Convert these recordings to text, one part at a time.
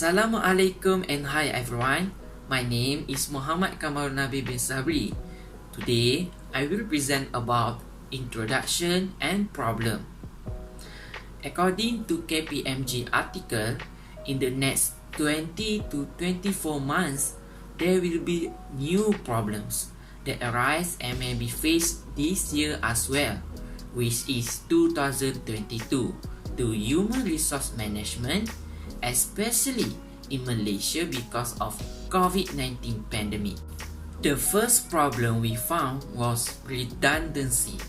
Assalamualaikum and hi everyone. My name is Muhammad QAMARUL bin SABRI. Today, I will present about introduction and problem. According to KPMG article, in the next 20 to 24 months, there will be new problems that arise and may be faced this year as well, which is 2022, to human resource management, especially in Malaysia because of COVID-19 pandemic. The first problem we found was redundancy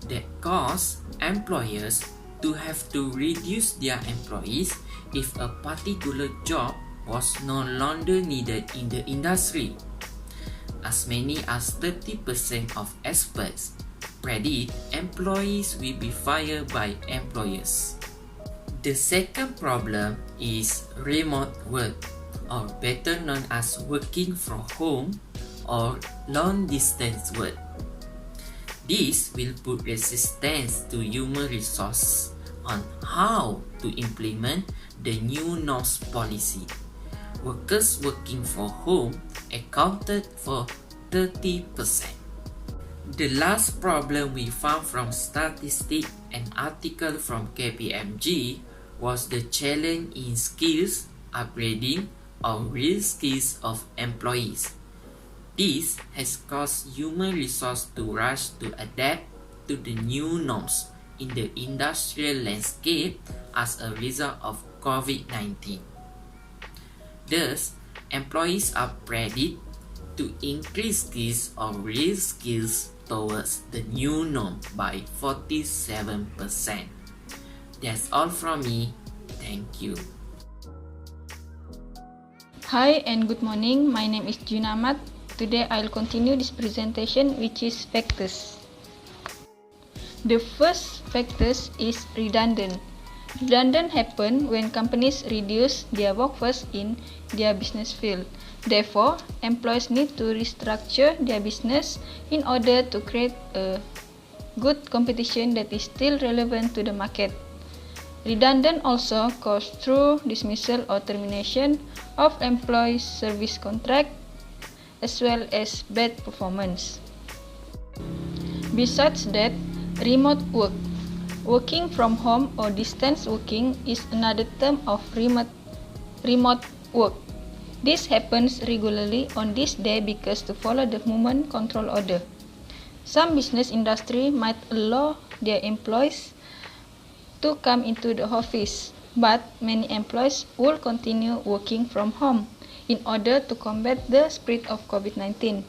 that caused employers to have to reduce their employees if a particular job was no longer needed in the industry. As many as 30% of experts predict employees will be fired by employers. The second problem is remote work, or better known as working from home or long-distance work. This will put resistance to human resources on how to implement the new norms policy. Workers working from home accounted for 30%. The last problem we found from statistics and article from KPMG was the challenge in skills upgrading or real skills of employees. This has caused human resources to rush to adapt to the new norms in the industrial landscape as a result of COVID-19. Thus, employees are predicted to increase skills or real skills towards the new norm by 47%. That's all from me. Thank you. Hi and good morning. My name is JUINA. Today I'll continue this presentation, which is factors. The first factors is redundant. Redundant happen when companies reduce their workforce in their business field. Therefore, employees need to restructure their business in order to create a good competition that is still relevant to the market. Redundant also caused through dismissal or termination of employee service contract as well as bad performance. Besides that, remote work. Working from home or distance working is another term of remote work. This happens regularly on this day because to follow the movement control order. Some business industry might allow their employees to come into the office, but many employees will continue working from home in order to combat the spread of COVID-19.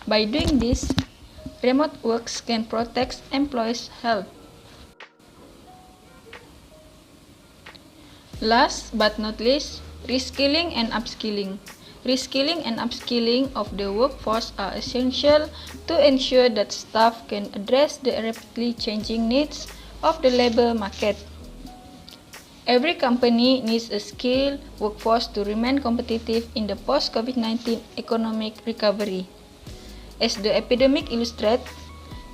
By doing this, remote works can protect employees' health. Last but not least, reskilling and upskilling. Reskilling and upskilling of the workforce are essential to ensure that staff can address the rapidly changing needs of the labor market. Every company needs a skilled workforce to remain competitive in the post-COVID-19 economic recovery. As the epidemic illustrates,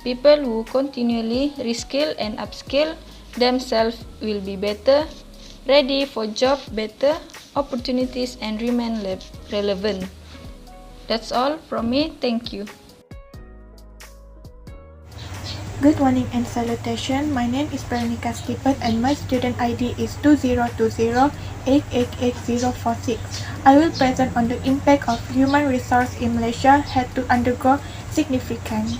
people who continually reskill and upskill themselves will be better, ready for job better opportunities and remain relevant. That's all from me. Thank you. Good morning and salutation. My name is VERONICA and my student ID is 2020888046. I will present on the impact of human resource in Malaysia had to undergo significant.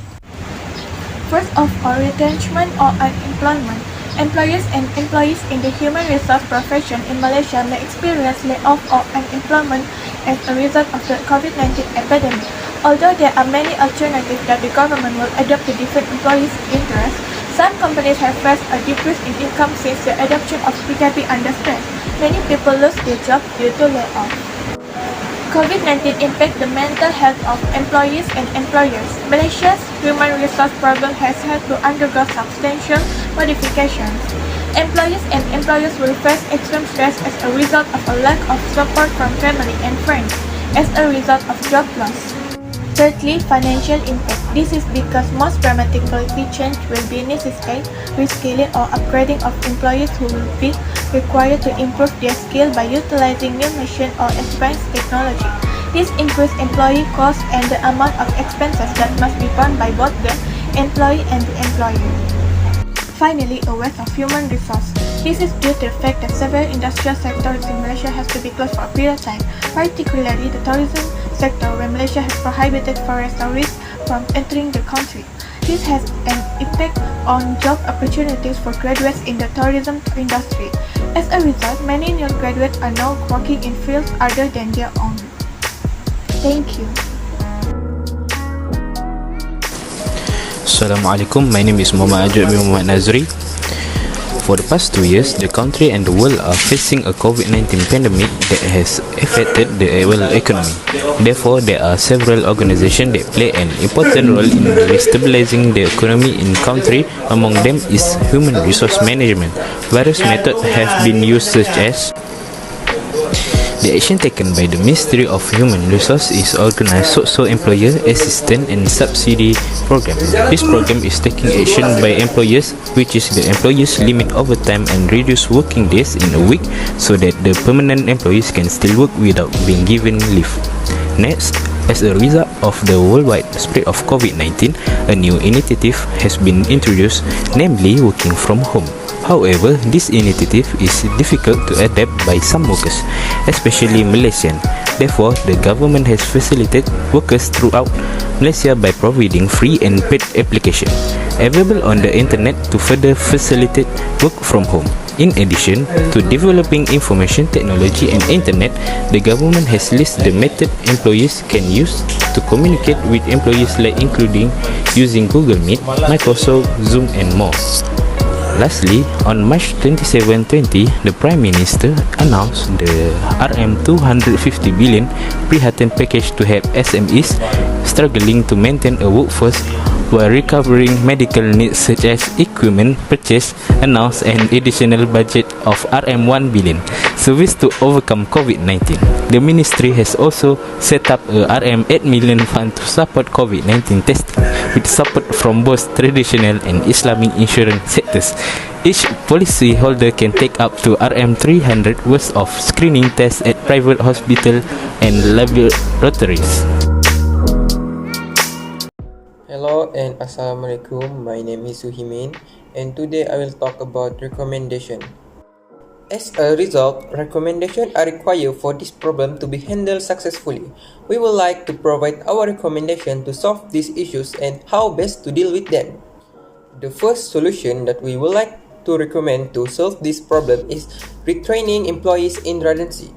First of all, retrenchment or unemployment. Employers and employees in the human resource profession in Malaysia may experience layoff or unemployment as a result of the COVID-19 epidemic. Although there are many alternatives that the government will adopt to different employees' interests, some companies have faced a decrease in income since the adoption of PKP under stress. Many people lose their jobs due to layoff. COVID-19 impact the mental health of employees and employers. Malaysia's human resource program has had to undergo substantial modifications. Employees and employers will face extreme stress as a result of a lack of support from family and friends, as a result of job loss. Thirdly, financial impact. This is because most dramatic policy change will be necessitate reskilling or upgrading of employees who will be required to improve their skill by utilizing new machine or advanced technology. This increases employee costs and the amount of expenses that must be borne by both the employee and the employer. Finally, a waste of human resource. This is due to the fact that several industrial sectors in Malaysia has to be closed for a period of time, particularly the tourism sector, where Malaysia has prohibited foreign tourists from entering the country. This has an impact on job opportunities for graduates in the tourism industry. As a result, many new graduates are now working in fields other than their own. Thank you. Assalamualaikum, my name is AJWAD bin NAZRI. For the past 2 years, the country and the world are facing a COVID-19 pandemic that has affected the world economy. Therefore, there are several organizations that play an important role in stabilizing the economy in country. Among them is human resource management. Various methods have been used such as the action taken by the Ministry of Human Resources is organized social employer assistance and subsidy program. This program is taking action by employers, which is the employers limit overtime and reduce working days in a week so that the permanent employees can still work without being given leave. Next, as a result of the worldwide spread of COVID-19, a new initiative has been introduced, namely working from home. However, this initiative is difficult to adapt by some workers, especially Malaysian. Therefore, the government has facilitated workers throughout Malaysia by providing free and paid application available on the internet to further facilitate work from home. In addition to developing information technology and internet, the government has listed the method employees can use to communicate with employees, like including using Google Meet, Microsoft, Zoom and more. Lastly, on March 27, 2020, the Prime Minister announced the RM250 billion Prihatin package to help SMEs struggling to maintain a workforce while recovering medical needs such as equipment purchase. Announced an additional budget of RM1 billion service to overcome COVID-19. The ministry has also set up a RM8 million fund to support COVID-19 testing with support from both traditional and Islamic insurance sectors. Each policyholder can take up to RM300 worth of screening tests at private hospital and laboratories. Hello and Assalamualaikum, my name is SUHIMIN and today I will talk about recommendation. As a result, recommendations are required for this problem to be handled successfully. We would like to provide our recommendation to solve these issues and how best to deal with them. The first solution that we would like to recommend to solve this problem is retraining employees in redundancy.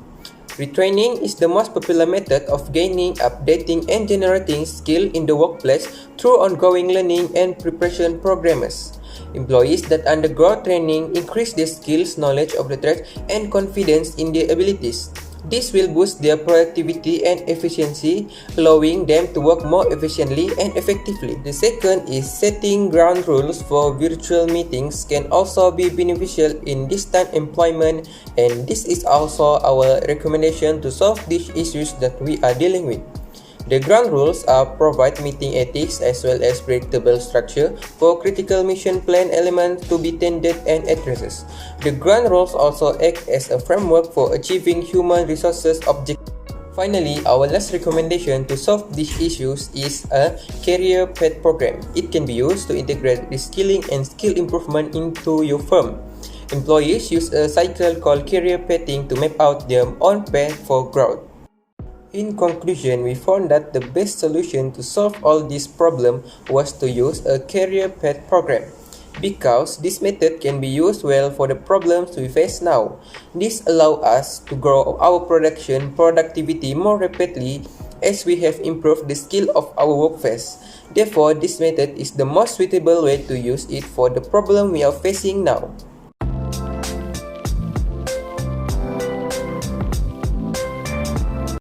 Retraining is the most popular method of gaining, updating, and generating skill in the workplace through ongoing learning and preparation programs. Employees that undergo training increase their skills, knowledge of the trade, and confidence in their abilities. This will boost their productivity and efficiency, allowing them to work more efficiently and effectively. The second is setting ground rules for virtual meetings can also be beneficial in distant employment, and this is also our recommendation to solve these issues that we are dealing with. The ground rules are provide meeting ethics as well as predictable structure for critical mission plan elements to be tended and addresses. The ground rules also act as a framework for achieving human resources objectives. Finally, our last recommendation to solve these issues is a career path program. It can be used to integrate reskilling and skill improvement into your firm. Employees use a cycle called career pathing to map out their own path for growth. In conclusion, we found that the best solution to solve all these problems was to use a career path program, because this method can be used well for the problems we face now. This allows us to grow our productivity more rapidly as we have improved the skill of our workforce. Therefore, this method is the most suitable way to use it for the problem we are facing now.